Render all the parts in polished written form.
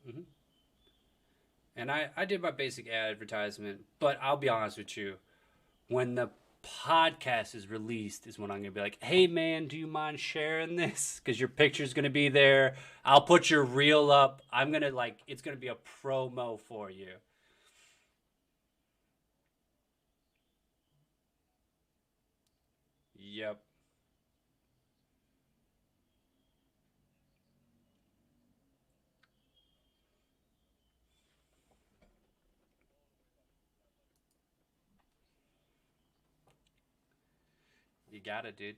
Hmm. And I did my basic advertisement, but I'll be honest with you. When the podcast is released is when I'm gonna be like, hey man, do you mind sharing this? Because your picture's gonna be there. I'll put your reel up. I'm gonna like it's gonna be a promo for you. Yep. You got it, dude.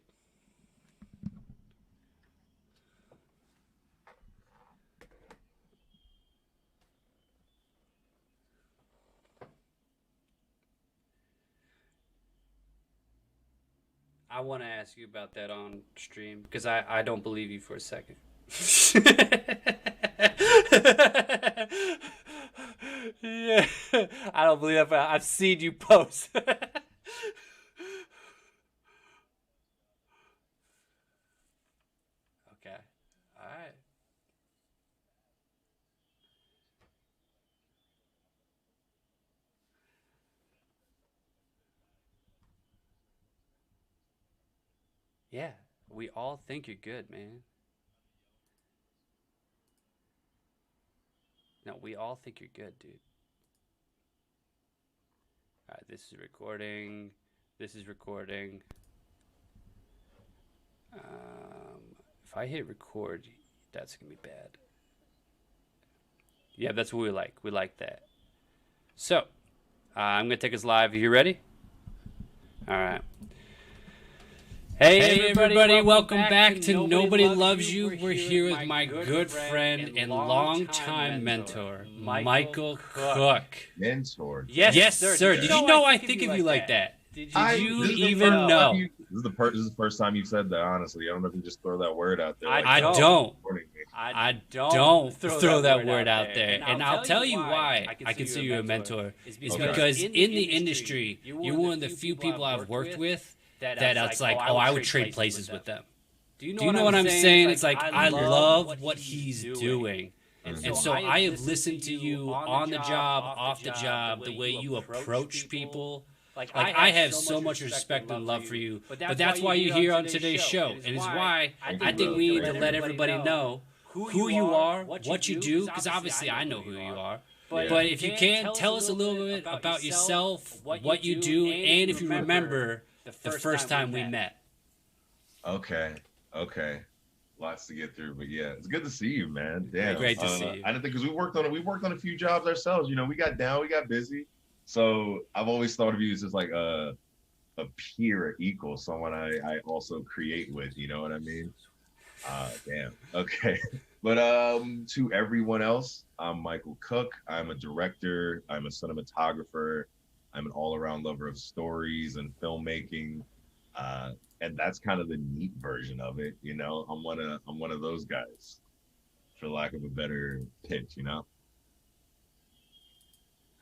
I want to ask you about that on stream because I don't believe you for a second. Yeah, I don't believe that. But I've seen you post. Okay. All right. Yeah, we all think you're good, man. No, we all think you're good, dude. All right, this is recording. This is recording. If I hit record, that's gonna be bad. Yeah, that's what we like. We like that. So, I'm gonna take us live. Are you ready? All right. Hey, everybody, welcome back to Nobody Loves You. We're here with my good friend and longtime mentor, Michael Cooke. Mentor. Yes, sir. Did you know I think of you like that? Did you even know? This is the first time you've said that. Honestly, I don't know if you just throw that word out there. I don't. I don't throw that word out there. And I'll tell you why I consider you a mentor. Is because in the industry, you're one of the few people I've worked with that it's like, oh, I would trade places with them. Do you know what I'm saying? It's like, I love what he's doing. And so I have listened to you on the job, off the job, the way you approach people. Like I have so much respect and love for you. But that's why you're here on today's show. And it's why I think we need to let everybody know who you are, what you do, because obviously I know who you are. But if you can, tell us a little bit about yourself, what you do, and if you remember the first time we met. Okay. Okay. Lots to get through, but yeah, it's good to see you, man. Damn. Great to see you. I didn't think because we worked on a few jobs ourselves. You know, we got busy. So I've always thought of you as just like a peer, or equal, someone I also create with. You know what I mean? Damn. Okay. But to everyone else, I'm Michael Cooke. I'm a director. I'm a cinematographer. I'm an all-around lover of stories and filmmaking. Uh, and that's kind of the neat version of it. You know, I'm one of those guys, for lack of a better pitch. You know,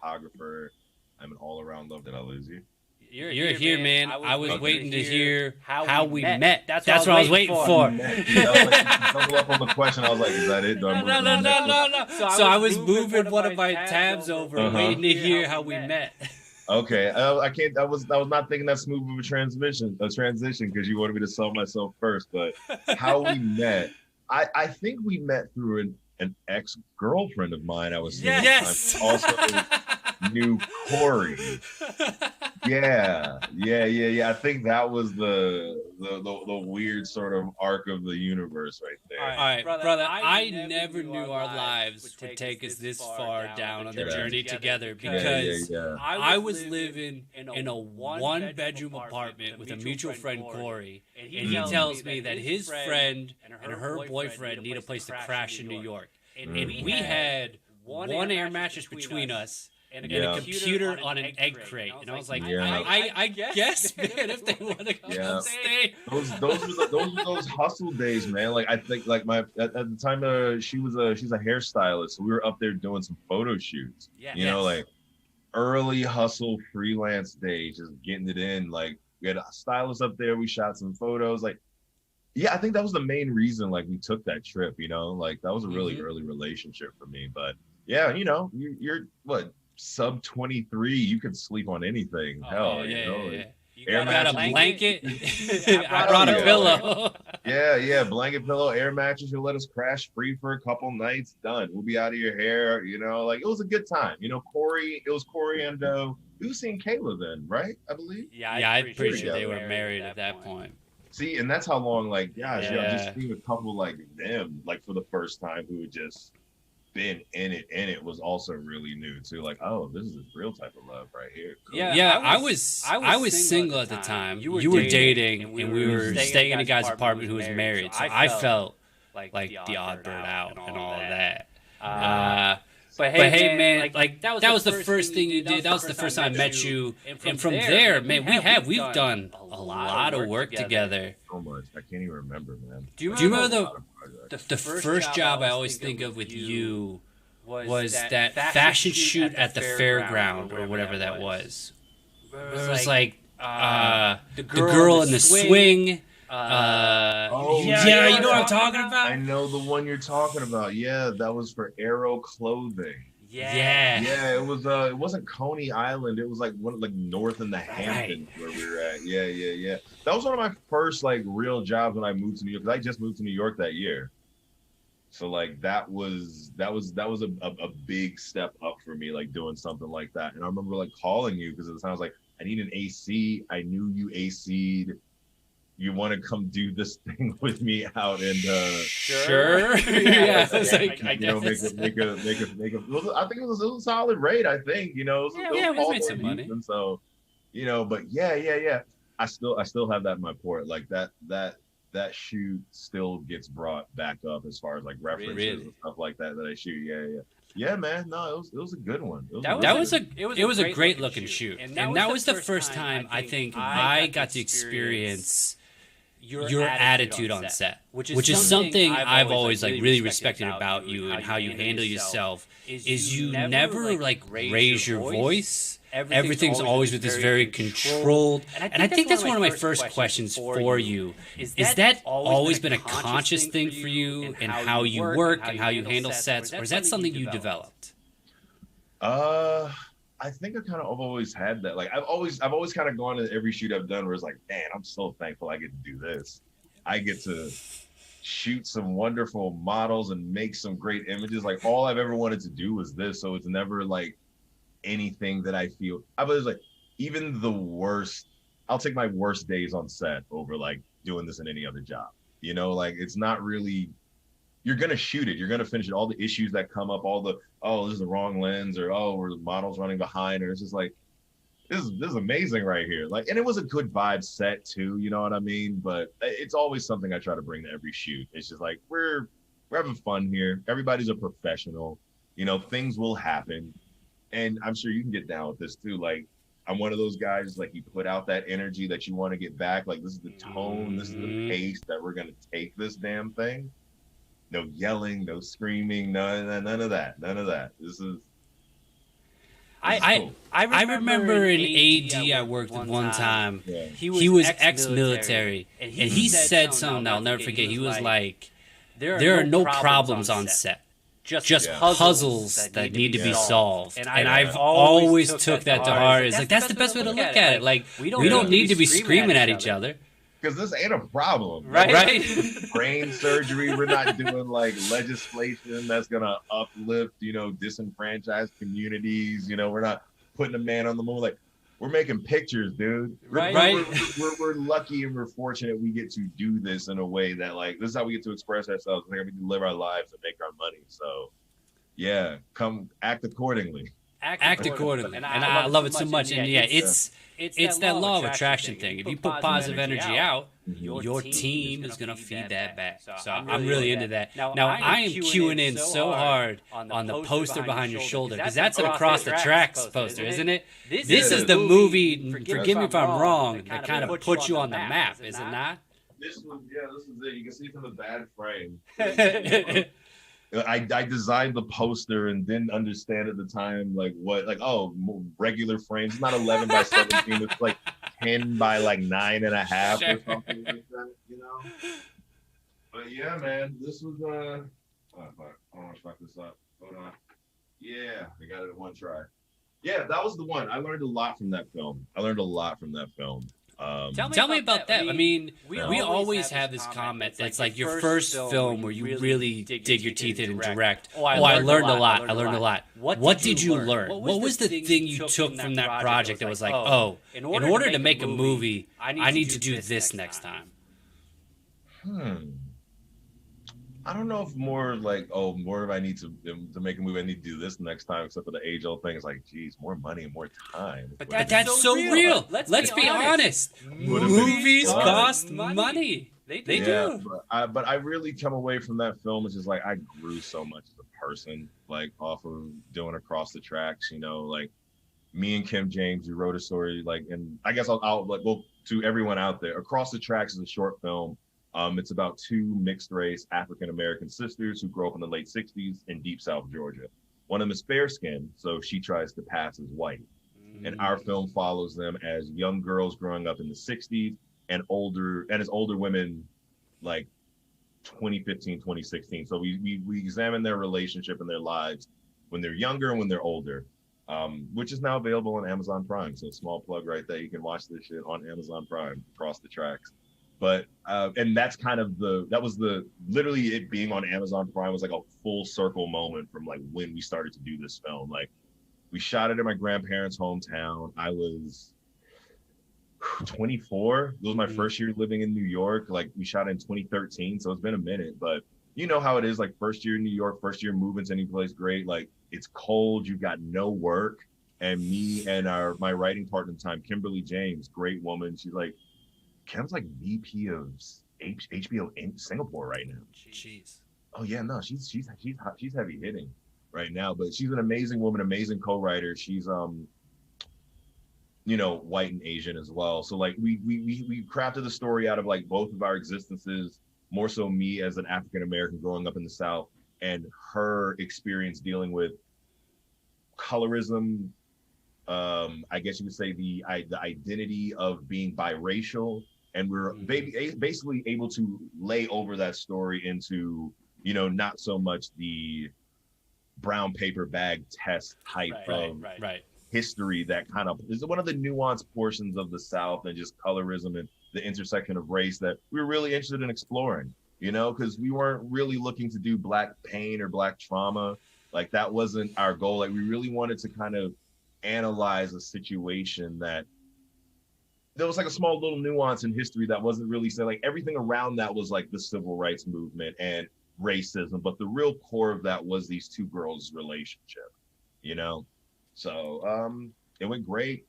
photographer. I'm an all-around love. Did I lose you? You're here, man. I was waiting to hear how we met. met. That's what I was waiting for. Double up on the question. I was like, is that it? No. So I was moving one of my tabs over, waiting to hear how we met. Okay, I can't. I was not thinking that smooth of a transition because you wanted me to sell myself first. But how we met, I think we met through an ex girlfriend of mine. I was seeing at the time. Also knew Corey. Yeah. I think that was the weird sort of arc of the universe right there. All right, brother. I never knew our lives would take us this far down on the journey together because I was living in a one-bedroom apartment with a mutual friend, Corey, and he tells me that his friend and her boyfriend need a place to crash in New York, and we had one air mattress between us and a computer on an egg crate. And I was like, I guess, man, if they want to come stay. Those hustle days, man. Like I think like at the time she's a hairstylist, so we were up there doing some photo shoots. You know, like early hustle freelance days, just getting it in. Like we had a stylist up there, we shot some photos. Like Yeah, I think that was the main reason like we took that trip, you know, like that was a really early relationship for me. But yeah, you know, you're what, sub 23, you could sleep on anything. Hell, Yeah, you know, yeah. like You air got a mattress. blanket? I Hell brought a yeah, pillow. yeah, blanket, pillow, air mattress. You'll let us crash free for a couple nights. Done. We'll be out of your hair. You know, like it was a good time. You know, Corey. It was Corey and we were seeing Kayla then, right? I believe. Yeah, I'm pretty sure they were married at that point. See, and that's how long. Like, gosh, yeah, just Yeah. seeing a couple like them, like for the first time, who had just been in it, and it was also really new too. Like, oh, this is a real type of love right here. Cool. Yeah, I was single at the time. You were dating, and we were staying in a guy's apartment who was married. So I felt like the odd bird out and all of that. But hey, man, like that was the first thing you did. That was the first time I met you, and from there, man, we've done a lot of work together. So much, I can't even remember, man. Do you remember the first job I always think of with you was that fashion shoot at the fairground or whatever that was? It was like the girl in the swing. Yeah, you know what I'm talking about? I know the one you're talking about. Yeah, that was for Arrow Clothing. Yeah, it was. It wasn't Coney Island. It was like north in the Hamptons where we were at. Yeah. That was one of my first like real jobs when I moved to New York. Because I just moved to New York that year. So like that was a big step up for me, like doing something like that. And I remember like calling you because at the time I was like, I need an AC. I knew you AC'd. You want to come do this thing with me out and sure. Yeah, I was like, I guess. Make a I think it was a solid rate. I think, you know, we made some money. And so, you know, but yeah. I still have that in my port. Like that shoot still gets brought back up as far as like references and stuff like that I shoot. Yeah, man. No, it was a good one. It was a great looking shoot, and that was the first time I think I got to experience your attitude on set, which is something I've always like really respected about you and how you handle yourself. Is you never like raise your voice. Everything's always with this very controlled. And I think that's one of my first questions for you. Is that always been a conscious thing for you in how you work and how you handle sets, or is that something you developed? I think I've always had that. Like I've always kind of gone to every shoot I've done where it's like, man, I'm so thankful I get to do this. I get to shoot some wonderful models and make some great images. Like all I've ever wanted to do was this. So it's never like anything that I feel. I was like, even the worst, I'll take my worst days on set over like doing this in any other job. You know, like it's not really, you're going to shoot it. You're going to finish it. All the issues that come up, all the, oh, this is the wrong lens, or, oh, or the model's running behind, or it's just like, this is amazing right here. Like, and it was a good vibe set too, you know what I mean? But it's always something I try to bring to every shoot. It's just like, we're having fun here. Everybody's a professional, you know, things will happen. And I'm sure you can get down with this too. Like, I'm one of those guys, like you put out that energy that you want to get back. Like, this is the tone, this is the pace that we're going to take this damn thing. No yelling, no screaming, none of that. This is cool. I remember an AD I worked with one time. Yeah. He was ex-military, and he said something I'll never forget. He was like, there are no problems on set. Just puzzles that need to be solved. And I've always took that to heart. It's like, that's the best way to look at it. Like, we don't need to be screaming at each other. Because this ain't a problem. Right? Brain surgery, we're not doing like legislation that's going to uplift, you know, disenfranchised communities. You know, we're not putting a man on the moon. Like, we're making pictures, dude. Right. We're lucky and we're fortunate we get to do this in a way that, like, this is how we get to express ourselves. Like, we can live our lives and make our money. So, yeah, come act accordingly. Act accordingly. And I love it so much. And yeah, it's that law of attraction thing. If you put positive energy out, your team is going to feed that back. So I'm really into that. Now I am queuing in so hard on the poster behind your shoulder, because that's an Across the Tracks poster, isn't it? This is the movie, forgive me if I'm wrong, that kind of puts you on the map, is it not? This is it. You can see from the bad frame. I designed the poster and didn't understand at the time, like, what, like, oh, regular frames. It's not 11 by 17. It's like 10 by like 9.5 or something like that, you know? But yeah, man, this was oh fuck, I don't want to fuck this up. Hold on. Yeah, I got it in one try. Yeah, that was the one. I learned a lot from that film. Tell me about that. I mean, we always have this comment that's like your first film where you really dig your teeth in and direct. Oh, I learned a lot. I learned a lot. What did you learn? What was the thing you took from that project that was like, oh, in order to make a movie, I need to do this next time? I don't know if more like, oh, more if I need to make a movie, I need to do this next time, except for the age-old thing. It's like, geez, more money and more time. But that's so real. Let's be honest. Movies cost money. They do. But I really come away from that film. It's just like I grew so much as a person, like off of doing Across the Tracks. You know, like me and Kim James, who wrote a story, like, and I guess I'll like, well, to everyone out there, Across the Tracks is a short film. It's about two mixed race African American sisters who grow up in the late 60s in deep South Georgia. One of them is fair skinned, so she tries to pass as white. And our film follows them as young girls growing up in the 60s and as older women like 2015, 2016. So we examine their relationship and their lives when they're younger and when they're older, which is now available on Amazon Prime. So small plug right there. You can watch this shit on Amazon Prime, Across the Tracks. But and that's kind of literally it being on Amazon Prime was like a full circle moment from like when we started to do this film. Like we shot it in my grandparents' hometown. I was 24. It was my first year living in New York. Like we shot in 2013, so it's been a minute. But you know how it is, like first year in New York, first year moving to any place great. Like it's cold, you've got no work. And me and my writing partner at the time, Kimberly James, great woman. She's like, Kim's like VP of HBO in Singapore right now. Jeez. Oh yeah, no, she's heavy hitting right now, but she's an amazing woman, amazing co-writer. She's white and Asian as well. So like we crafted the story out of like both of our existences, more so me as an African American growing up in the South and her experience dealing with colorism. I guess you could say the identity of being biracial. And we're basically able to lay over that story into, not so much the brown paper bag test type of history that kind of is one of the nuanced portions of the South and just colorism and the intersection of race that we were really interested in exploring, because we weren't really looking to do Black pain or Black trauma. Like that wasn't our goal. Like we really wanted to kind of analyze a situation that there was like a small little nuance in history that wasn't really said. Like everything around that was like the civil rights movement and racism, but the real core of that was these two girls' relationship, So it went great.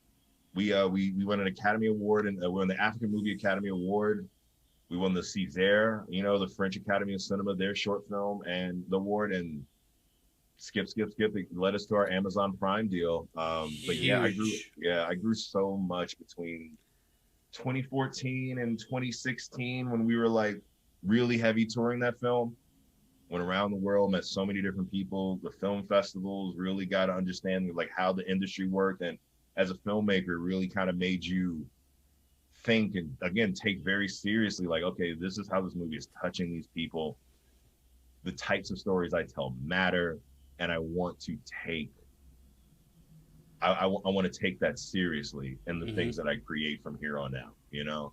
We won an Academy Award and we won the African Movie Academy Award. We won the César, the French Academy of Cinema, their short film and the award, and skip. It led us to our Amazon Prime deal. But yeah, I grew so much between 2014 and 2016 when we were like really heavy touring that film. Went around the world, met so many different people. The film festivals really got to understand like how the industry worked, and as a filmmaker, really kind of made you think and again take very seriously. Like, okay, this is how this movie is touching these people. The types of stories I tell matter, and I want to take. I want to take that seriously in the things that I create from here on out.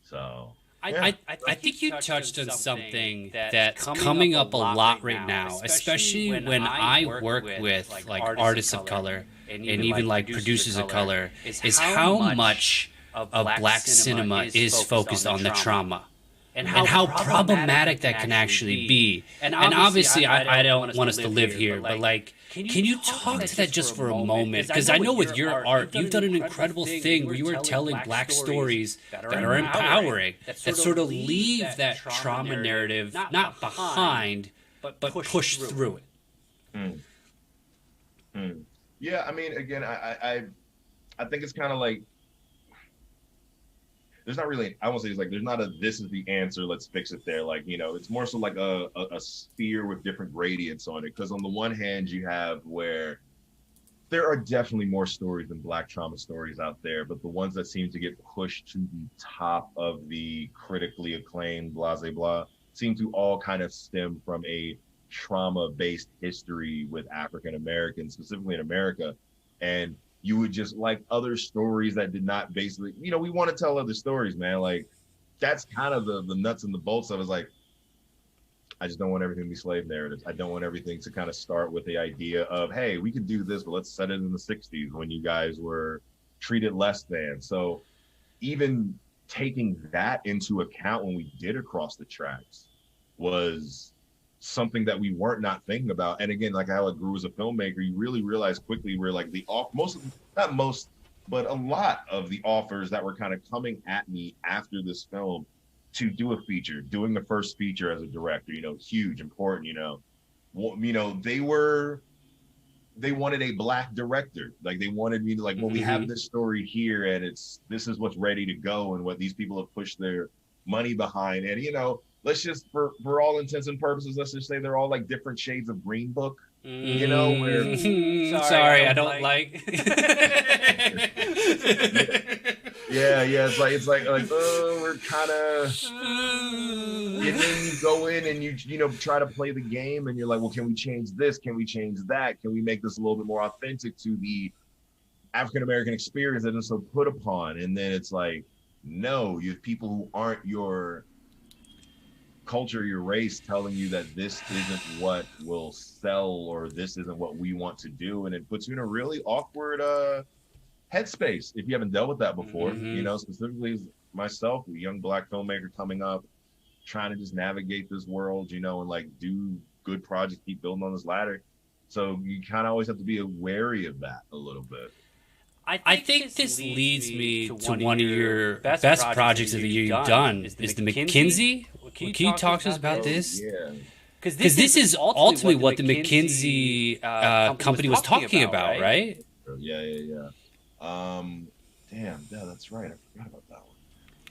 So. I think you touched on something that's coming up a lot right now, especially when I work with like artists of color and even like producers of color, is how much of Black cinema is focused on the trauma. And how problematic that can actually be. And obviously, I don't want us to live here, but like, can you talk to that just for a moment? Because I know with your art, you've done an incredible thing where you are telling Black stories that are empowering, that sort of leave that trauma narrative not behind, but push through it. Yeah, I mean, again, I think it's kind of like, there's not really, I won't say it's like, there's not a, this is the answer, let's fix it there. Like, it's more so like a sphere with different gradients on it. Because on the one hand, you have where there are definitely more stories than Black trauma stories out there, but the ones that seem to get pushed to the top of the critically acclaimed blah, blah, blah, seem to all kind of stem from a trauma-based history with African Americans, specifically in America. And you would just like other stories that did not basically, we want to tell other stories, man. Like that's kind of the nuts and the bolts of it. Is like, I just don't want everything to be slave narratives. I don't want everything to kind of start with the idea of, hey, we could do this, but let's set it in the 60s when you guys were treated less than. So even taking that into account when we did Across the Tracks was something that we weren't not thinking about. And again, like how I grew as a filmmaker, you really realize quickly where like but a lot of the offers that were kind of coming at me after this film to do a feature, doing the first feature as a director, huge, important, they wanted a Black director. Like they wanted me to like, well, we have this story here and this is what's ready to go and what these people have pushed their money behind. And, let's just, for all intents and purposes, let's just say they're all like different shades of Green Book, where... Sorry, I don't like... Yeah, it's like oh, we're kind of, and then you go in and you try to play the game and you're like, well, can we change this? Can we change that? Can we make this a little bit more authentic to the African American experience that is so put upon? And then it's like, no, you have people who aren't your culture, your race, telling you that this isn't what will sell or this isn't what we want to do, and it puts you in a really awkward headspace if you haven't dealt with that before. Specifically as myself, a young Black filmmaker coming up, trying to just navigate this world, and like do good projects, keep building on this ladder. So you kind of always have to be wary of that a little bit. I think this leads me to one of your best projects of the year you've done, is the McKinsey. Can you talk to us about this? Yeah. Because this is ultimately what the McKinsey company was talking about, right? Yeah. Damn, that's right. I forgot about that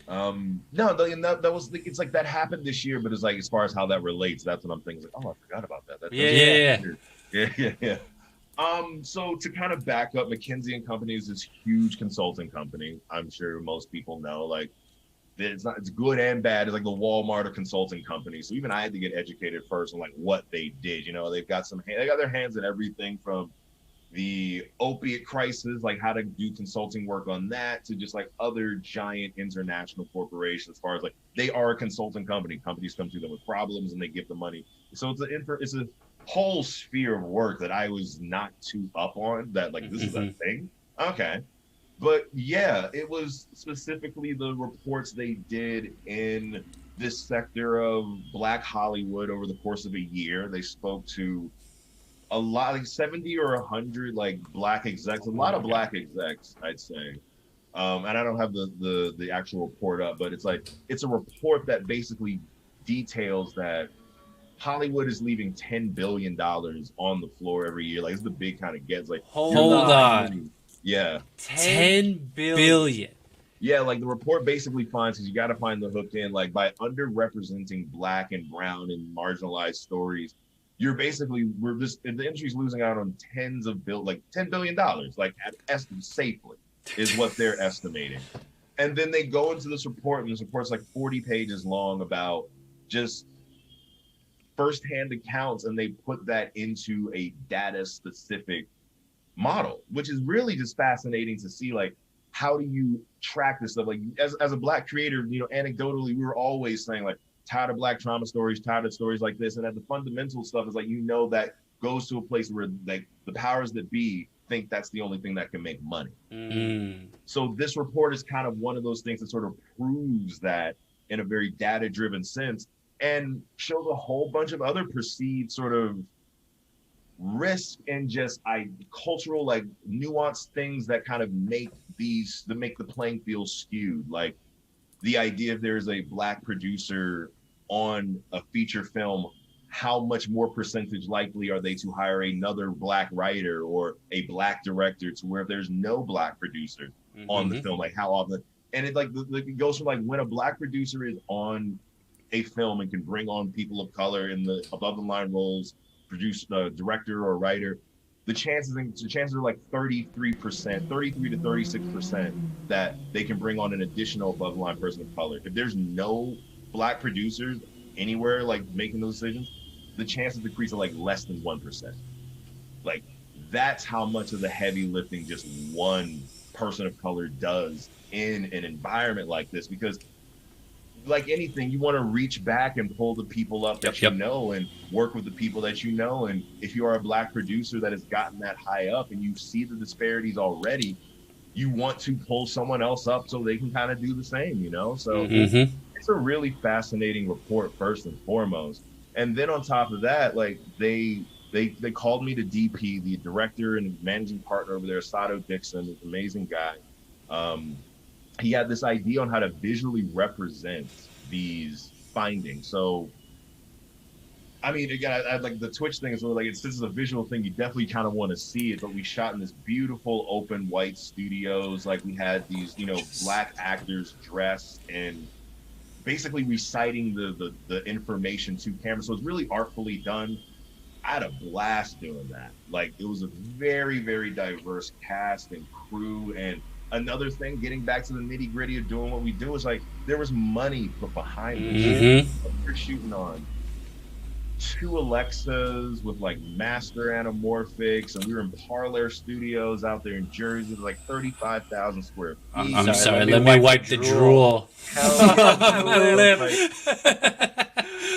one. No, that was, it's like that happened this year, but it's like as far as how that relates, that's what I'm thinking. Like, oh, I forgot about that. Yeah. So to kind of back up, McKinsey and Company is this huge consulting company. I'm sure most people know, like, it's good and bad. It's like the Walmart of consulting companies. So even I had to get educated first on like what they did. They've got they got their hands in everything from the opiate crisis, like how to do consulting work on that, to just like other giant international corporations. As far as like they are a consulting company, companies come to them with problems and they give them money. So it's a whole sphere of work that I was not too up on. That like this is a thing, okay. But yeah, it was specifically the reports they did in this sector of Black Hollywood over the course of a year. They spoke to a lot, like 70 or 100 like Black execs, a lot of Black execs, I'd say. And I don't have the actual report up, but it's a report that basically details that Hollywood is leaving $10 billion on the floor every year. Like it's the big kind of gets like, hold on. Yeah. 10 billion. Yeah, like the report basically finds, because you got to find the hook in, like by underrepresenting Black and brown and marginalized stories, the industry's losing out on $10 billion, like safely is what they're estimating. And then they go into this report, and this report's like 40 pages long about just firsthand accounts, and they put that into a data specific model, which is really just fascinating to see, like, how do you track this stuff? Like as a Black creator, anecdotally, we were always saying like, tired of Black trauma stories, tired of stories like this. And at the fundamental stuff is like, that goes to a place where like the powers that be think that's the only thing that can make money. So this report is kind of one of those things that sort of proves that in a very data-driven sense, and shows a whole bunch of other perceived sort of risk and just cultural, like nuanced things that kind of make the playing field skewed. Like the idea, if there's a Black producer on a feature film, how much more percentage likely are they to hire another Black writer or a Black director, to where if there's no Black producer on the film, like how often? And it goes from like when a Black producer is on a film and can bring on people of color in the above the line roles, produce director or writer, the chances are like 33% to 36% that they can bring on an additional above the line person of color. If there's no Black producers, anywhere, like making those decisions, the chances decrease are like less than 1%. Like that's how much of the heavy lifting just one person of color does in an environment like this. Because like anything, you want to reach back and pull the people up that you know and work with the people that you know. And if you are a Black producer that has gotten that high up and you see the disparities already, you want to pull someone else up so they can kind of do the same, you know? So it's a really fascinating report first and foremost. And then on top of that, like they called me to DP, the director and managing partner over there, Sato Dixon, an amazing guy. He had this idea on how to visually represent these findings. So, I mean, again, I like the Twitch thing is really like, this is a visual thing. You definitely kind of want to see it, but we shot in this beautiful open white studios. Like we had these, you know, Black actors dressed and basically reciting the information to camera. So it's really artfully done. I had a blast doing that. Like it was a very, very diverse cast and crew. And another thing, getting back to the nitty gritty of doing what we do, is like there was money put behind it. We're shooting on 2 Alexas with like master anamorphics, and we were in Parlor Studios out there in Jersey, like 35,000 square feet. I'm sorry, let me wipe the drool. Hell yeah, my lip. Like,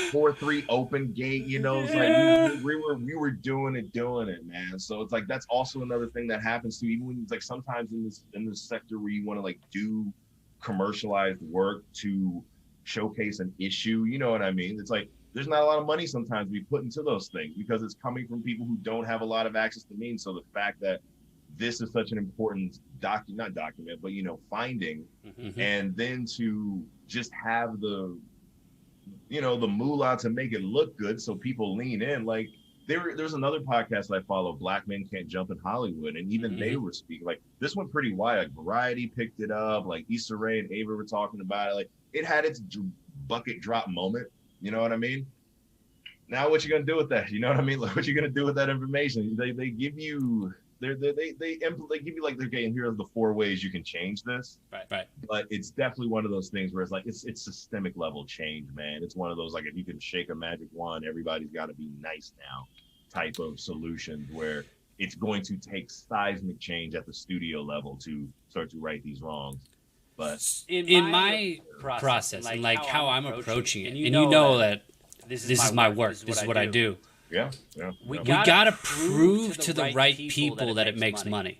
4-3 open gate, you know, it's like we were doing it, man. So it's like that's also another thing that happens to even when it's like sometimes in this sector where you want to like do commercialized work to showcase an issue, you know what I mean? It's like there's not a lot of money sometimes we put into those things because it's coming from people who don't have a lot of access to means. So the fact that this is such an important but you know, finding, and then to just have the, you know, the moolah to make it look good so people lean in. Like there's another podcast I follow, Black Men Can't Jump in Hollywood, and even they were speaking, like this went pretty wide. Like Variety picked it up, like Issa Rae and Ava were talking about it. Like it had its bucket drop moment, you know what I mean? Now what you gonna do with that? You know what I mean? Like what you gonna do with that information? They give you they give you like, okay, and here are the 4 ways you can change this. Right. But it's definitely one of those things where it's like it's systemic level change, man. It's one of those like if you can shake a magic wand, everybody's got to be nice now type of solutions where it's going to take seismic change at the studio level to start to right these wrongs. But in my process and like how I'm approaching it, and you know that this is my work, this is what I do. Yeah. We gotta prove to the right people that it makes money.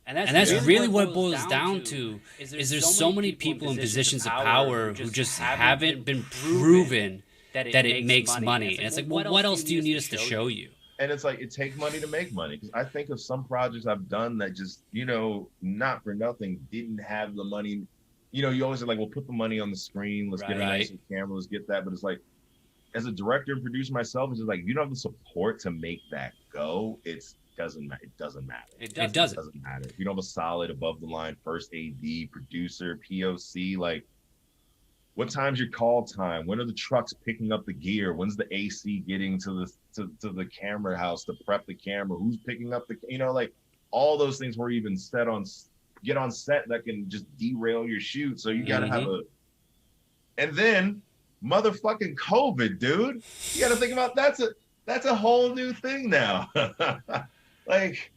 And that's really what it boils down to, is there's so many people in positions of power who just haven't been proven that it makes money. And it's like, well, what else do you need us to show you? And it's like, it takes money to make money. Because I think of some projects I've done that just, you know, not for nothing, didn't have the money. You know, you always say like, well, put the money on the screen. Let's get a nice camera. Let's get that. But it's like, as a director and producer myself, it's just like, if you don't have the support to make that go, it doesn't matter. It doesn't matter. If you don't have a solid above the line first AD, producer, POC, like what time's your call time? When are the trucks picking up the gear? When's the AC getting to the camera house to prep the camera? Who's picking up the, you know, like all those things where you even get on set that can just derail your shoot. So you gotta have and then motherfucking COVID, dude. You got to think about that's a whole new thing now. Like,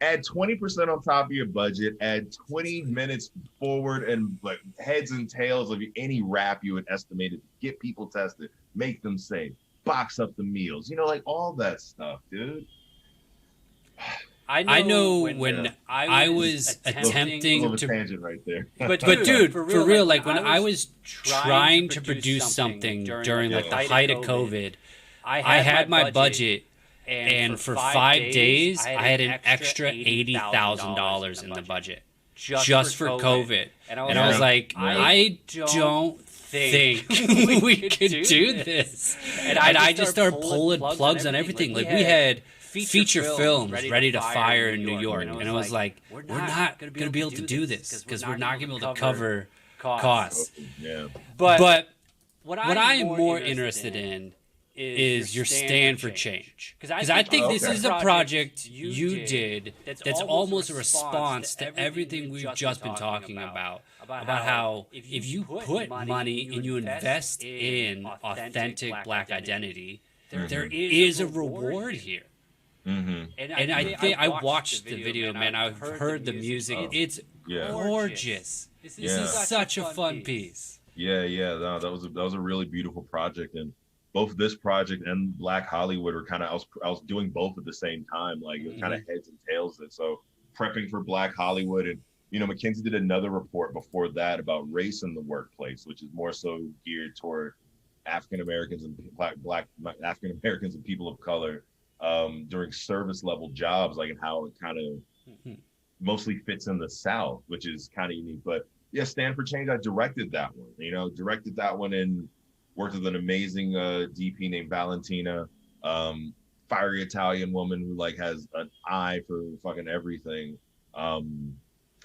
add 20% on top of your budget, add 20 minutes forward and like heads and tails of any rap you would estimate it, get people tested, make them safe, box up the meals, you know, like all that stuff, dude. I know when I was attempting to tangent right there. But dude, for real, like when I was trying to produce something during like the height of COVID, I had my budget, and for 5 days I had an extra $80,000 in the budget just for COVID, and I was like, I don't think we could do this, and I just started pulling plugs on everything. Like we had feature films ready to fire in New York, and I was like, we're not going to be able to do this because we're not going to be able to cover costs. Yeah. But what I am more interested in is your stand for change, because I think this is a project you did that's almost a response to everything we've just been talking about about how if you put money and you invest in authentic Black identity, there is a reward here. And I think I watched the video, man. I've heard the music. It's gorgeous. This is such a fun piece. Yeah. No, that was a really beautiful project, and both this project and Black Hollywood were kind of I was doing both at the same time. Like it was kind of heads and tails. And so prepping for Black Hollywood, and McKinsey did another report before that about race in the workplace, which is more so geared toward African Americans and Black African Americans and people of color during service level jobs, like, and how it kind of mostly fits in the South, which is kind of unique. But yeah, Stand for Change, I directed that one, and worked with an amazing DP named Valentina, fiery Italian woman who like has an eye for fucking everything.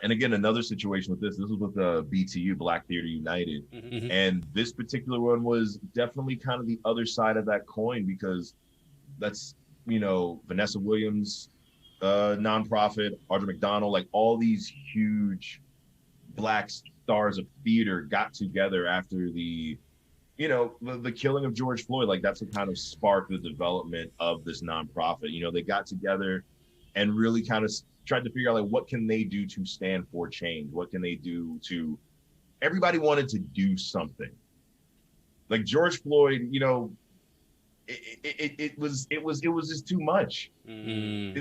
And again, another situation with this was with BTU, Black Theater United. And this particular one was definitely kind of the other side of that coin, because that's, Vanessa Williams, nonprofit, Audra McDonald, like all these huge Black stars of theater got together after the killing of George Floyd. Like that's what kind of sparked the development of this nonprofit. They got together and really kind of tried to figure out, like, what can they do to stand for change? What can they do to, everybody wanted to do something. Like George Floyd, it was just too much. In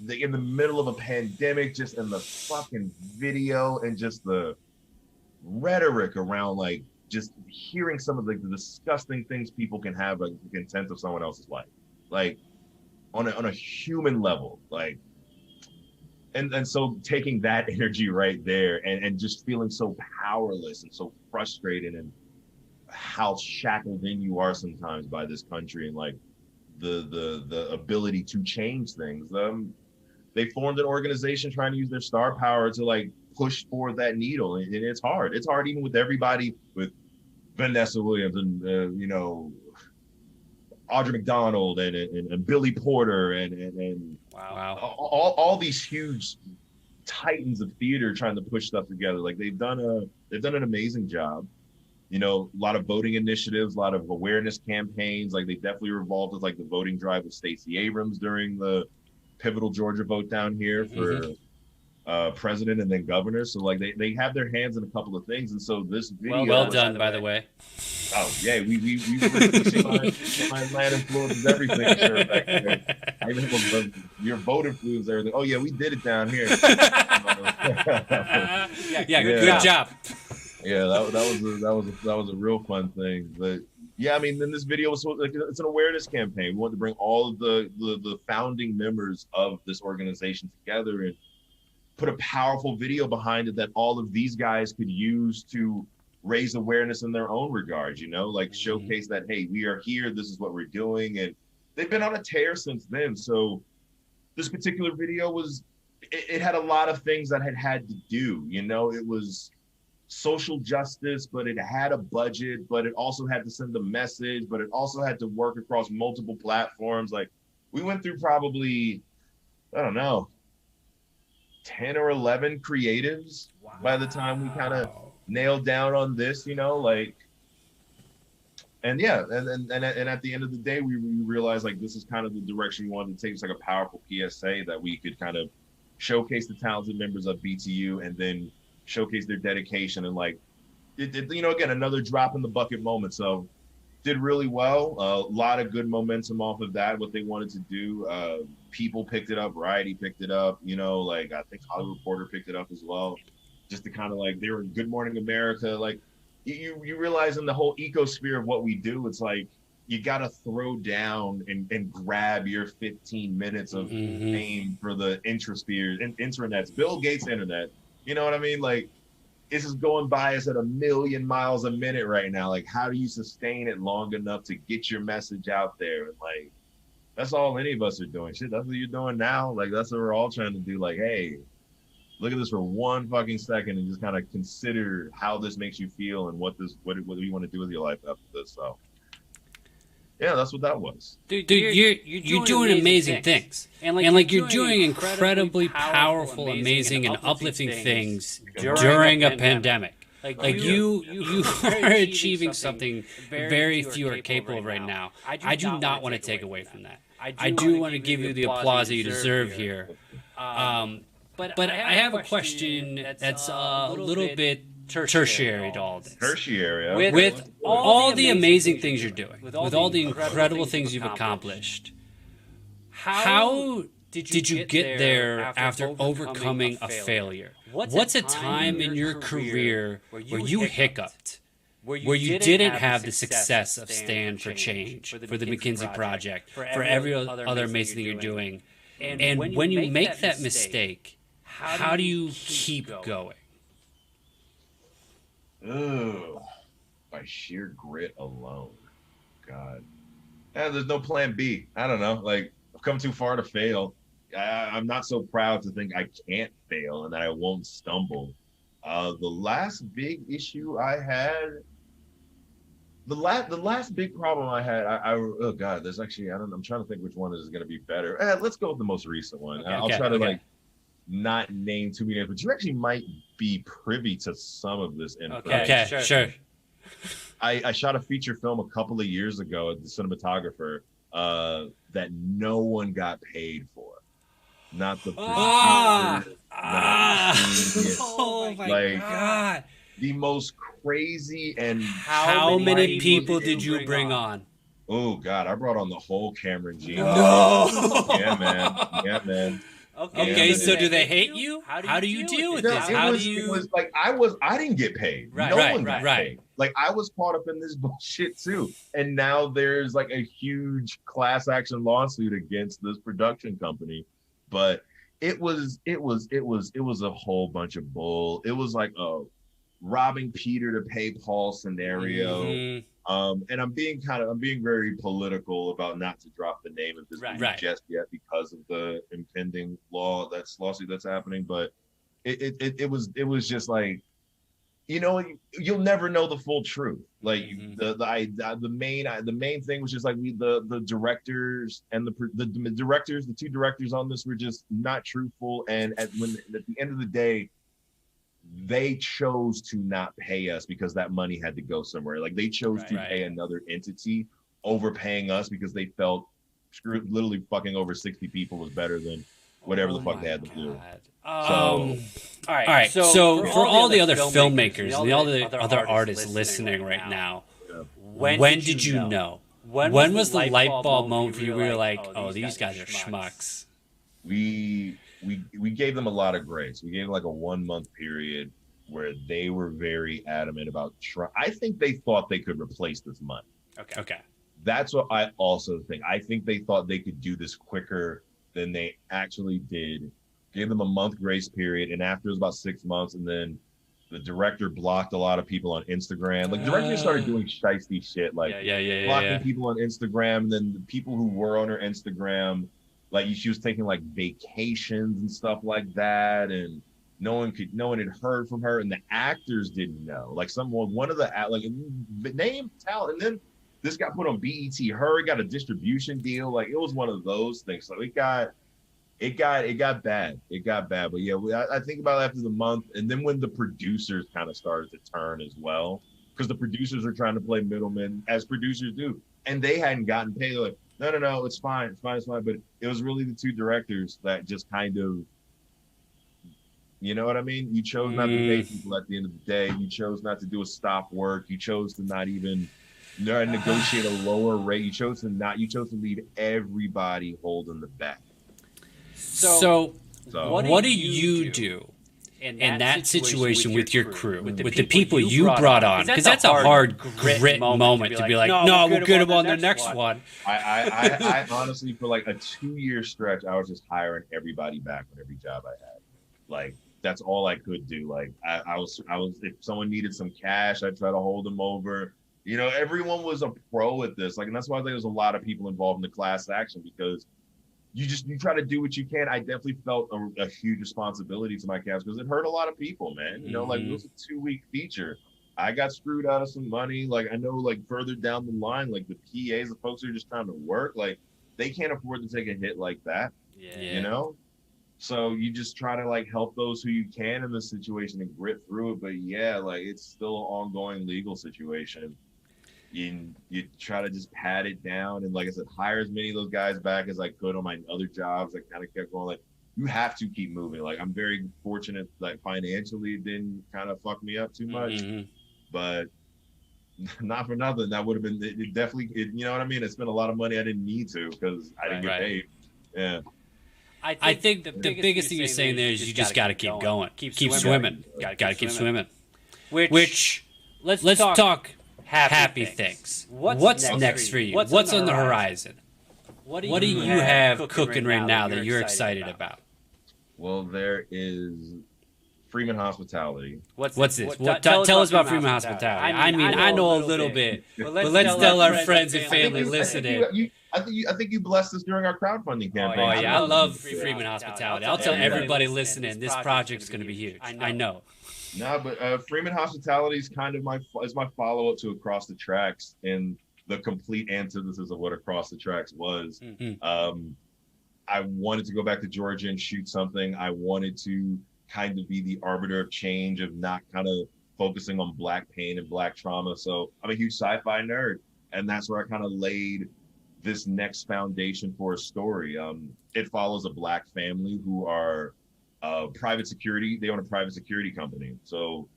the middle of a pandemic, just in the fucking video and just the rhetoric around, like, just hearing some of the disgusting things people can have, like the content of someone else's life, like on a human level, like, and so taking that energy right there and just feeling so powerless and so frustrated, and how shackled in you are sometimes by this country, and like the ability to change things. They formed an organization trying to use their star power to like push forward that needle, and it's hard. It's hard even with everybody, with Vanessa Williams and Audra McDonald and Billy Porter and wow, all these huge titans of theater trying to push stuff together. Like they've done an amazing job. A lot of voting initiatives, a lot of awareness campaigns. Like they definitely revolved with like the voting drive with Stacey Abrams during the pivotal Georgia vote down here for president and then governor. So like they have their hands in a couple of things. And so this video, well done, by the way. Oh yeah, we my land influences everything. Sure, back there. I even have your vote influence everything. Oh yeah, we did it down here. Good job. Yeah, that was a real fun thing. But yeah, I mean, then this video was like, it's an awareness campaign. We wanted to bring all of the founding members of this organization together and put a powerful video behind it that all of these guys could use to raise awareness in their own regards, like showcase that, hey, we are here, this is what we're doing. And they've been on a tear since then. So this particular video it had a lot of things that had to do, it was social justice, but it had a budget, but it also had to send a message, but it also had to work across multiple platforms. Like we went through probably, I don't know, 10 or 11 creatives by the time we kind of nailed down on this, like, and yeah, and at the end of the day, we realized like this is kind of the direction we wanted to take. It's like a powerful PSA that we could kind of showcase the talented members of BTU and then showcase their dedication, and like again, another drop in the bucket moment. So did really well. A lot of good momentum off of that, what they wanted to do. People picked it up, Variety picked it up, like I think Hollywood Reporter picked it up as well, just to kind of like, they were Good Morning America. Like you realize in the whole ecosphere of what we do, it's like you got to throw down and grab your 15 minutes of fame for the intrasphere and internets, Bill Gates internet. You know what I mean? Like, it's just going by us at 1 million miles a minute right now. Like, how do you sustain it long enough to get your message out there? And like, that's all any of us are doing. Shit, that's what you're doing now. Like, that's what we're all trying to do. Like, hey, look at this for one fucking second and just kind of consider how this makes you feel and what do you want to do with your life after this. So yeah, that's what that was. Dude, you're doing amazing things. And like you're doing incredibly powerful, amazing, and uplifting things during a pandemic. Like you are achieving something very few are capable of right now. I do not want to take away from that. I do want to give you the applause that you deserve here. But I have a question that's a little bit tertiary to all this. Tertiary, okay. With all the amazing things you're doing, with all the incredible things you've accomplished, how did you get there after overcoming a failure? What's a time in your career where you hiccuped, where you didn't have the success of Stand for Change, for the McKinsey Project, for every other amazing thing you're doing? And when you make that mistake, how do you keep going? Oh, by sheer grit alone. God. Yeah, there's no plan B. I don't know. Like, I've come too far to fail. I'm not so proud to think I can't fail and that I won't stumble. The last big issue I had, the last big problem I had, oh God, there's actually, I'm trying to think which one is going to be better. Let's go with the most recent one. I'll try to like not name too many, but you actually might be privy to some of this info. Okay, sure. I shot a feature film a couple of years ago at the cinematographer that no one got paid for. Not the producer, oh my God. The most crazy and how many people did you bring on? Oh God, I brought on the whole Cameron G. No. Yeah, man. Okay, so do they hate you? How do you deal with this? It was like I didn't get paid. No one got paid. Like I was caught up in this bullshit too. And now there's like a huge class action lawsuit against this production company. But it was a whole bunch of bull. It was like a robbing Peter to pay Paul scenario. Mm-hmm. And I'm being very political about not to drop the name of this movie just yet because of the impending lawsuit that's happening. But it was just like, you know, you'll never know the full truth. Like the main thing was just like the directors and the two directors on this were just not truthful. And at the end of the day, they chose to not pay us because that money had to go somewhere. Like they chose to pay another entity over paying us because they felt literally fucking over 60 people was better than whatever the fuck they had to do. All right. So for all the other filmmakers and all the other artists listening right now, when did you know? When was the light bulb moment for you where you're like, oh, these guys are schmucks? We gave them a lot of grace. We gave them like a 1 month period where they were very adamant about I think they thought they could replace this money. Okay. That's what I also think. I think they thought they could do this quicker than they actually did. Gave them a month grace period, and after it was about 6 months, and then the director blocked a lot of people on Instagram. Like, directors started doing shiesty shit, like blocking people on Instagram, and then the people who were on her Instagram, like she was taking like vacations and stuff like that, and no one had heard from her, and the actors didn't know. Like one of the name talent, and then this got put on BET. Her got a distribution deal. Like it was one of those things. So it got bad. It got bad. But yeah, I think about it after the month, and then when the producers kind of started to turn as well, because the producers are trying to play middlemen as producers do, and they hadn't gotten paid. They're like, no, it's fine. But it was really the two directors that just kind of, you know what I mean? You chose not to pay people at the end of the day. You chose not to do a stop work. You chose to not even negotiate a lower rate. You chose to leave everybody holding the bag. So what do you do in that situation with your crew, with the people you brought on? Because that's a hard grit moment to be like, no, we'll get them on the next one. I honestly, for like a 2-year stretch, I was just hiring everybody back on every job I had. Like, that's all I could do. Like, I was if someone needed some cash, I'd try to hold them over. You know, everyone was a pro at this. Like, and that's why there's a lot of people involved in the class action, because you try to do what you can. I definitely felt a huge responsibility to my cast because it hurt a lot of people, man. You know, like it was a 2-week feature. I got screwed out of some money. Like I know, like further down the line, like the PAs, the folks who are just trying to work, like they can't afford to take a hit like that. Yeah. You know, So you just try to like help those who you can in this situation and grit through it. But yeah, like it's still an ongoing legal situation. You try to just pat it down, and like I said, hire as many of those guys back as I could on my other jobs. I kind of kept going like, you have to keep moving. Like I'm very fortunate that financially it didn't kind of fuck me up too much, but not for nothing. That would have been it definitely. You know what I mean? It's been a lot of money I didn't need to because I didn't get paid. Yeah. I think the biggest thing you're saying there is you just got to keep going, keep swimming. Got to keep swimming. Which let's talk happy things. What's next for you? What's on the horizon? What do you have cooking right now that you're excited about? Well, there is Freeman Hospitality. What's this? Tell us about Freeman Hospitality. I mean, I know a little bit, but let's tell our friends and family listening. I think you blessed us during our crowdfunding campaign. Oh yeah, I love Freeman Hospitality. I'll tell everybody listening, this project's going to be huge. I know. No, but Freeman Hospitality is kind of my follow-up to Across the Tracks, and the complete antithesis of what Across the Tracks was. I wanted to go back to Georgia and shoot something. I wanted to kind of be the arbiter of change, of not kind of focusing on Black pain and Black trauma. So I'm a huge sci-fi nerd, and that's where I kind of laid this next foundation for a story. It follows a Black family who are private security. They own a private security company. So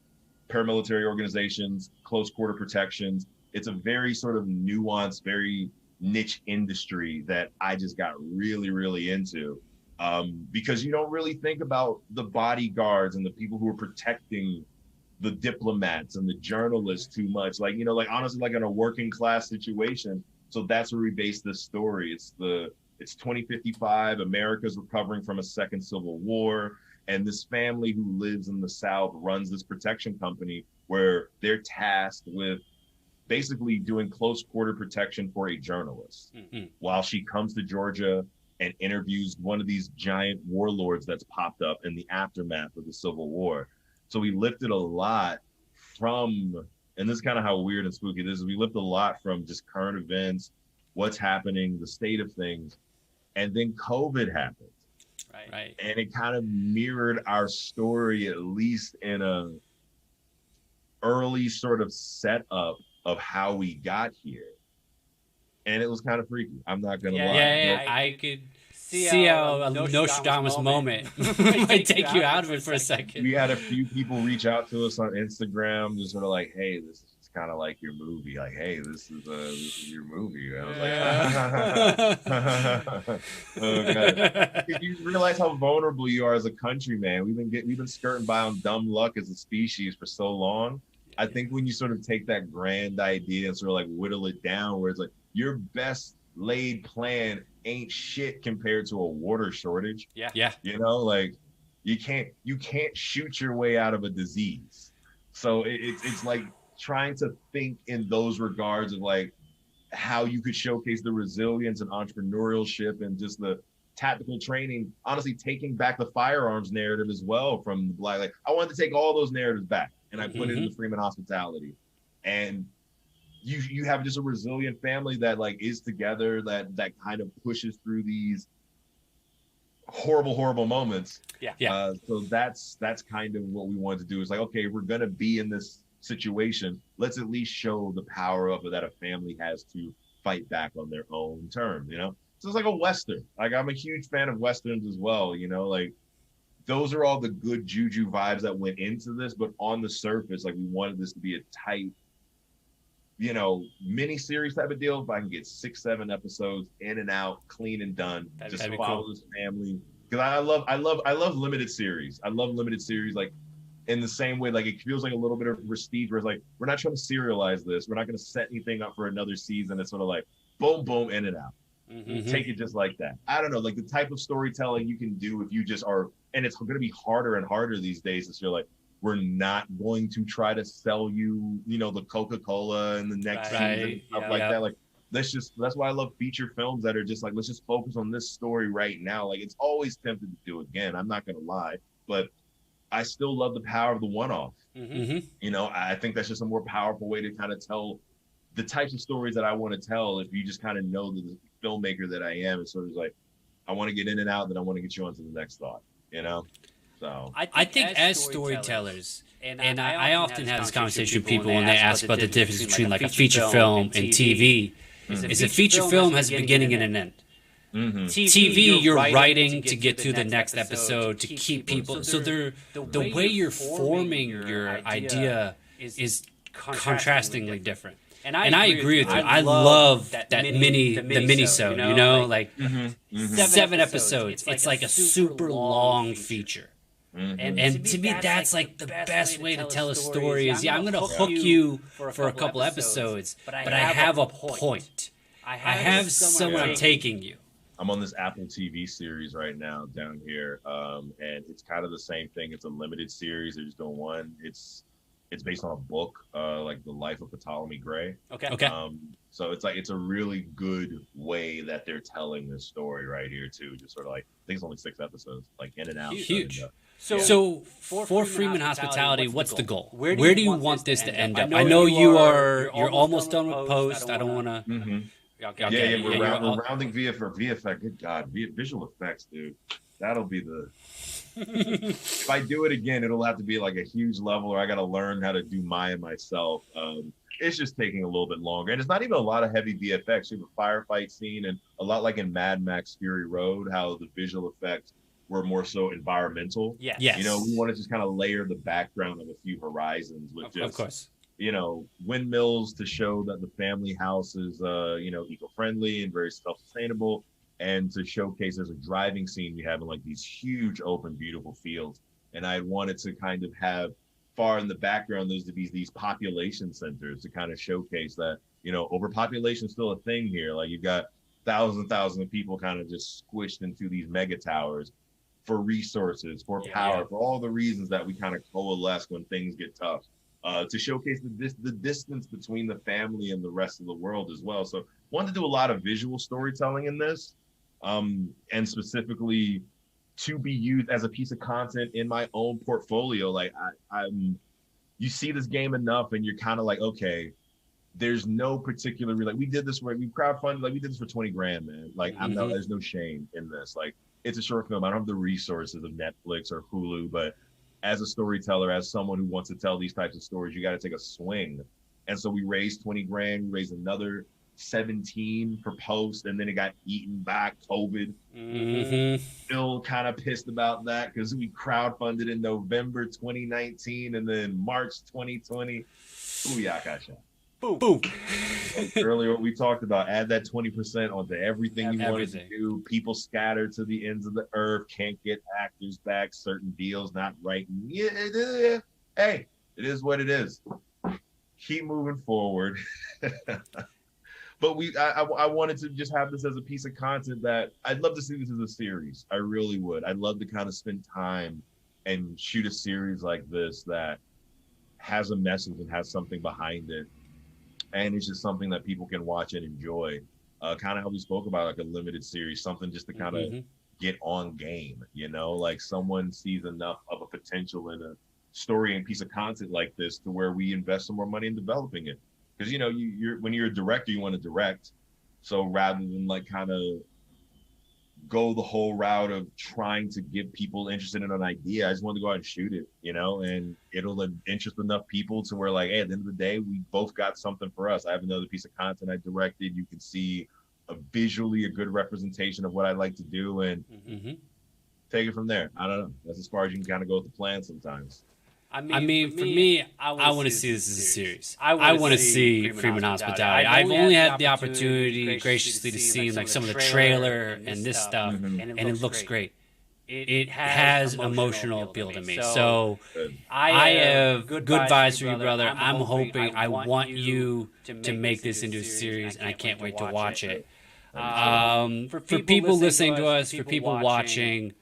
paramilitary organizations, close quarter protections. It's a very sort of nuanced, very niche industry that I just got really, really into. Because you don't really think about the bodyguards and the people who are protecting the diplomats and the journalists too much. Like, you know, like honestly, like in a working class situation. So that's where we base this story. It's 2055. America's recovering from a second civil war. And this family who lives in the South runs this protection company where they're tasked with basically doing close quarter protection for a journalist while she comes to Georgia and interviews one of these giant warlords that's popped up in the aftermath of the Civil War. So we lifted a lot from, and this is kind of how weird and spooky this is, we lift a lot from just current events, what's happening, the state of things. And then COVID happened. Right. And it kind of mirrored our story, at least in a early sort of setup of how we got here. And it was kind of freaky. I'm not going to lie. Yeah, I could see how a Nostradamus moment might take you out of it for a second. We had a few people reach out to us on Instagram, just sort of like, hey, this is kind of like your movie. Like, hey, this is your movie. And I was like, oh, God. You realize how vulnerable you are as a country, man. We've been skirting by on dumb luck as a species for so long. I think when you sort of take that grand idea and sort of like whittle it down, where it's like your best laid plan ain't shit compared to a water shortage. Yeah. You know, like you can't shoot your way out of a disease. So it's like trying to think in those regards of like how you could showcase the resilience and entrepreneurship and just the tactical training, honestly taking back the firearms narrative as well from the Black. Like I wanted to take all those narratives back and I put it in the Freeman Hospitality. And you have just a resilient family that like is together, that kind of pushes through these horrible moments. Yeah. So that's kind of what we wanted to do. Is like, okay, we're gonna be in this situation. Let's at least show the power of it that a family has to fight back on their own terms, you know? So it's like a Western. Like I'm a huge fan of Westerns as well, you know, like those are all the good juju vibes that went into this, but on the surface, like we wanted this to be a tight, you know, mini series type of deal. If I can get 6-7 episodes in and out, clean and done, just follow this family. Because I love limited series. I love limited series, like in the same way, like it feels like a little bit of prestige where it's like, we're not trying to serialize this. We're not going to set anything up for another season. It's sort of like boom, boom, in and out. Take it just like that. I don't know, like the type of storytelling you can do if you just are, and it's going to be harder and harder these days to feel like we're not going to try to sell you, you know, the Coca-Cola and the next season and stuff like that. Like that's why I love feature films that are just like, let's just focus on this story right now. Like it's always tempted to do again. I'm not going to lie, but I still love the power of the one-off. You know, I think that's just a more powerful way to kind of tell the types of stories that I want to tell. If you just kind of know the filmmaker that I am, it's sort of like, I want to get in and out, then I want to get you on to the next thought. you know. So I think as storytellers, and I often have this conversation with people when they ask about the difference between like a feature film and TV. Is a feature film has a beginning and an end. TV, you're writing to get to the next episode to keep people. So the way you're forming your idea is contrastingly different. And I agree with you. I love the mini-sode, you know, like 7 episodes. It's like a super long feature. And to me, that's like the best way to tell a story is, I'm going to hook you for a couple episodes, but I have a point. I have someone I'm taking you. I'm on this Apple TV series right now down here, and it's kind of the same thing. It's a limited series. They're just doing one. It's based on a book, like The Life of Ptolemy Gray. Okay. So it's a really good way that they're telling this story right here too. Just sort of like, I think it's only 6 episodes, like in and out. Huge. So for Freeman Hospitality, what's the goal? Where do you want this to end up? I know you're almost done with post. I don't want to. Mm-hmm. Okay. Yeah, we're rounding VFX. Good God, visual effects, dude. That'll be the. If I do it again, it'll have to be like a huge level, or I got to learn how to do Maya myself. It's just taking a little bit longer, and it's not even a lot of heavy VFX. You have a firefight scene, and a lot like in Mad Max Fury Road, how the visual effects were more so environmental. Yes. You know, we want to just kind of layer the background of a few horizons with just, of course, windmills to show that the family house is, eco-friendly and very self-sustainable, and to showcase there's a driving scene we have in like these huge open, beautiful fields. And I wanted to kind of have far in the background, there's these population centers to kind of showcase that, overpopulation is still a thing here. Like you've got thousands of people kind of just squished into these mega towers for resources, for power, for all the reasons that we kind of coalesce when things get tough. To showcase the distance between the family and the rest of the world as well. So wanted to do a lot of visual storytelling in this, and specifically to be used as a piece of content in my own portfolio. Like you see this game enough and you're kind of like, okay, there's no particular, like we did this where we crowdfunded, like we did this for 20 grand, man. Like there's no shame in this. Like it's a short film. I don't have the resources of Netflix or Hulu, but as a storyteller, as someone who wants to tell these types of stories, you got to take a swing. And so we raised 20 grand, we raised another 17 for post, and then it got eaten by COVID. Still kind of pissed about that because we crowdfunded in November 2019 and then March 2020. Booyakasha. Boom. Earlier, we talked about add that 20% onto everything you wanted to do. People scattered to the ends of the earth, can't get actors back, certain deals not right. Yeah. Hey, it is what it is. Keep moving forward. But I wanted to just have this as a piece of content that I'd love to see this as a series. I really would. I'd love to kind of spend time and shoot a series like this that has a message and has something behind it. And it's just something that people can watch and enjoy. Kind of how we spoke about, like a limited series, something just to kind of get on game, like someone sees enough of a potential in a story and piece of content like this to where we invest some more money in developing it. Because, you're when you're a director, you want to direct. So rather than like kind of go the whole route of trying to get people interested in an idea, I just wanted to go out and shoot it, and it'll interest enough people to where like, hey, at the end of the day, we both got something for us. I have another piece of content I directed. You can see visually a good representation of what I like to do and take it from there. I don't know. That's as far as you can kind of go with the plan sometimes. I mean, for me, I want to see this as a series. I want to see Freeman Hospitality. I've only had the opportunity graciously to see like some of the trailer and this stuff, and it looks great. It has emotional appeal to me. So I have good vibes for you, brother. I'm hoping, I want you to make this into a series, and I can't wait to watch it. For people listening to us, for people watching,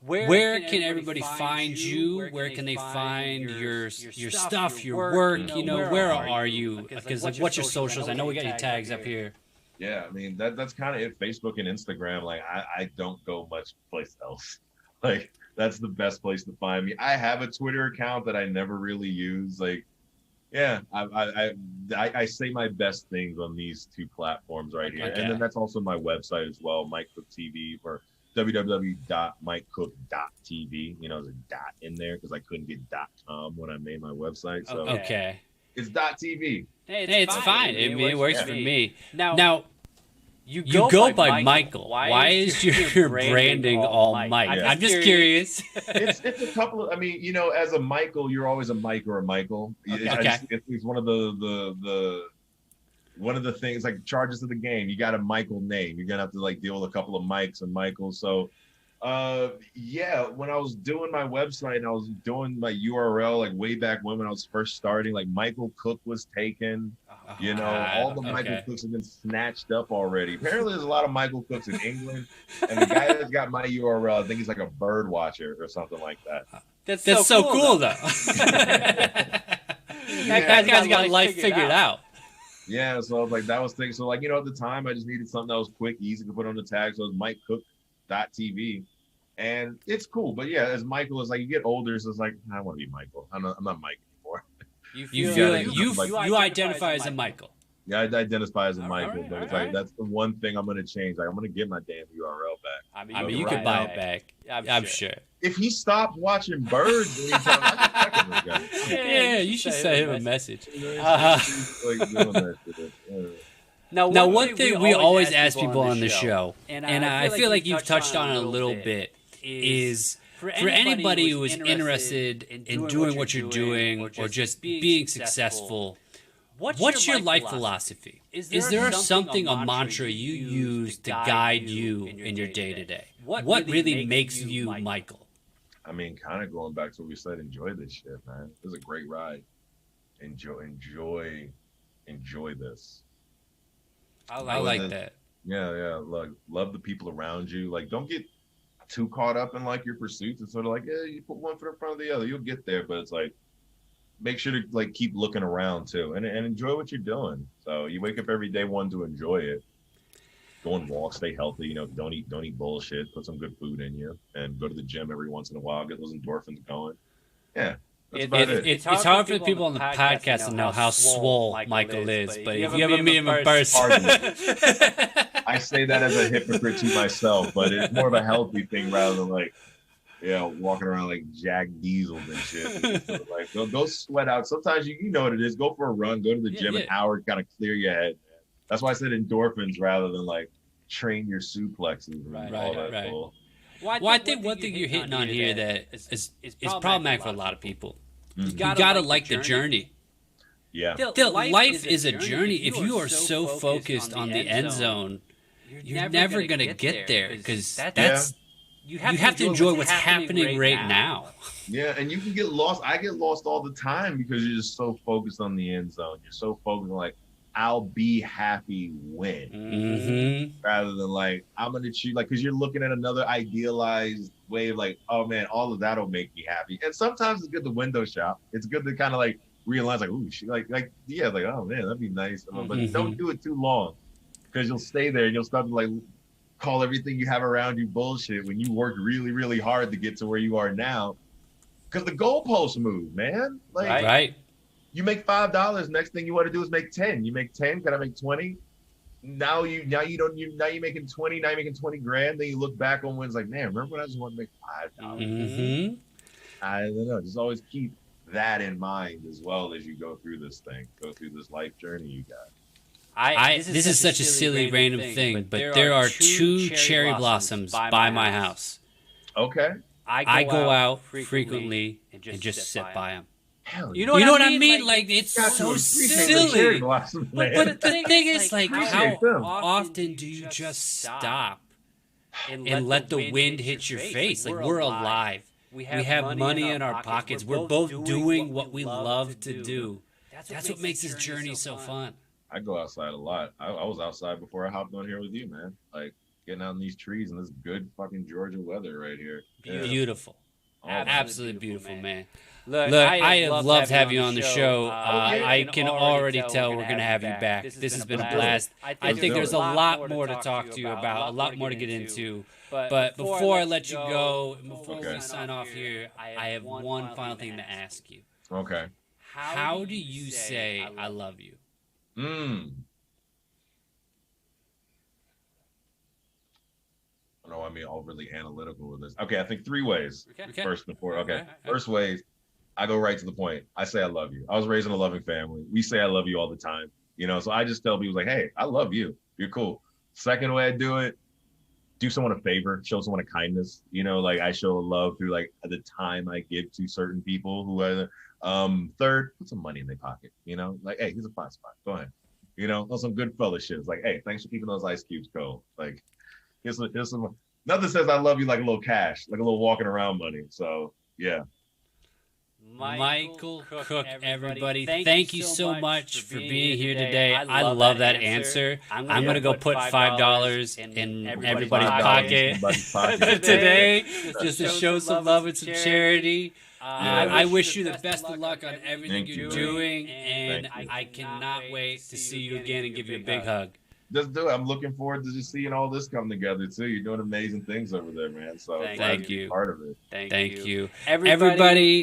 where can everybody find you? Where can they find your stuff, your work? Where are you? Because like, what's your socials? I know we got your tags up here. Yeah, I mean that's kind of it. Facebook and Instagram. Like I don't go much place else. Like that's the best place to find me. I have a Twitter account that I never really use. Like, yeah, I say my best things on these two platforms right here, and then that's also my website as well, Mike Cooke TV for www.mikecooke.tv. You know, there's a dot in there because I couldn't get .com when I made my website. So okay. It's .tv. Hey, it's fine. I mean, it works for me. Now you go go by Michael. Why is your branding all Mike? Yeah. I'm just curious. It's a couple of, I mean, you know, as a Michael, you're always a Mike or a Michael. Okay. It's one of the things, like charges of the game. You got a Michael name. You're gonna have to like deal with a couple of Mikes and Michaels. So yeah, when I was doing my website and I was doing my URL like way back when I was first starting, like Michael Cooke was taken. You know, all the Michael Cookes have been snatched up already. Apparently there's a lot of Michael Cookes in England, and the guy that's got my URL, I think he's like a bird watcher or something like that. That's so cool though. That guy's got life figured out. Yeah, so I was like, that was things. So like, you know, at the time I just needed something that was quick, easy to put on the tag. So it was MikeCooke.tv. And it's cool. But yeah, as Michael is like, you get older, so it's like, I want to be Michael. I'm not Mike anymore. You identify as a Michael. Yeah, I identify as a Michael, right, but it's all like right. that's the one thing I'm gonna change. Like I'm gonna get my damn URL back. I mean, you could buy it back. I'm sure. If he stopped watching birds, anytime, I can check him again. Yeah, you should send him a message. Now, one thing we always ask people on the show, and I feel like you've touched on it a little bit, is for anybody who is interested in doing what you're doing or just being successful, what's your life philosophy? Is there something, a mantra you use to guide you in your day-to-day? What really makes you Michael? I mean, kind of going back to what we said, enjoy this shit, man. This is a great ride. Enjoy this. I like that. Yeah. Love the people around you. Like, don't get too caught up in like your pursuits. It's sort of like, yeah, you put one foot in front of the other, you'll get there. But it's like, make sure to like keep looking around too, and enjoy what you're doing. So you wake up every day wanting to enjoy it. Go on walks, stay healthy. You know, don't eat bullshit. Put some good food in you, and go to the gym every once in a while. Get those endorphins going. Yeah. It's hard for the people on the podcast to know how swole Michael is, but if you ever meet him in person. I say that as a hypocrite to myself, but it's more of a healthy thing rather than like, walking around like Jack Diesels and shit. It's sort of like, go sweat out. Sometimes you know what it is. Go for a run, go to the gym an hour, kind of clear your head. That's why I said endorphins rather than like train your suplexes and all that. Cool. Well, I think one thing you're hitting on here that is problematic for a lot of people. You gotta like the journey. Yeah. Life is a journey. If you are so focused on the end zone, you're never gonna get there because that's you have to enjoy what's happening right now. Yeah, and you can get lost. I get lost all the time because you're just so focused on the end zone. You're so focused on like, I'll be happy when, rather than like, I'm going to choose, like, because you're looking at another idealized way of like, oh man, all of that'll make me happy. And sometimes it's good to window shop. It's good to kind of like realize like, ooh, like, oh man, that'd be nice. But don't do it too long because you'll stay there and you'll start to like call everything you have around you bullshit when you worked really, really hard to get to where you are now. Because the goalposts move, man. Like, right. You make $5. Next thing you want to do is make 10. You make 10. Can I make 20? Now you're making 20. Now you're making 20 grand. Then you look back on when it's like, man, remember when I just wanted to make $5? I don't know. Just always keep that in mind as well as you go through this thing. Go through this life journey you got. This is such a silly random thing, but there are 2 cherry blossoms by my house. Okay. I go out frequently and just sit by them. You know what I mean? Like it's so silly. But the thing is, like, how often do you just stop and let the wind hit your face? Like, we're alive. We have money in our pockets. We're both doing what we love to do. That's what makes this journey so fun. I go outside a lot. I was outside before I hopped on here with you, man. Like, getting out in these trees and this good fucking Georgia weather right here. Beautiful. Absolutely beautiful, man. Look, I have loved having you on the show. I can already tell we're going to have you back. This has been a blast. I think there's a lot more to talk to you about, a lot more to get into. But before I let you go, and before we sign off here, I have one final thing to ask you. Okay. How do you say I love you? know, I mean, overly analytical with this. Okay, I think 3 ways. Okay. First and foremost. Okay. All right. First ways, I go right to the point. I say I love you. I was raised in a loving family. We say I love you all the time. You know, so I just tell people like, hey, I love you. You're cool. Second way I do it, do someone a favor, show someone a kindness. You know, like I show love through like the time I give to certain people who are third, put some money in their pocket, you know, like, hey, here's a $5 spot. Go ahead. You know, some good fella shit. It's like, hey, thanks for keeping those ice cubes cold. Like, here's some nothing says I love you like a little cash, like a little walking around money. So yeah. Michael Cooke, everybody. Thank you so much for being here today. I love that answer. I'm going to go put $5 in everybody's pocket today just to show some love and some charity. I wish you the best of luck on everything you're doing, and I cannot wait to see you again and give you a big hug. Just do it. I'm looking forward to just seeing all this come together too. You're doing amazing things over there, man. So thank you. Part of it. Thank you. Everybody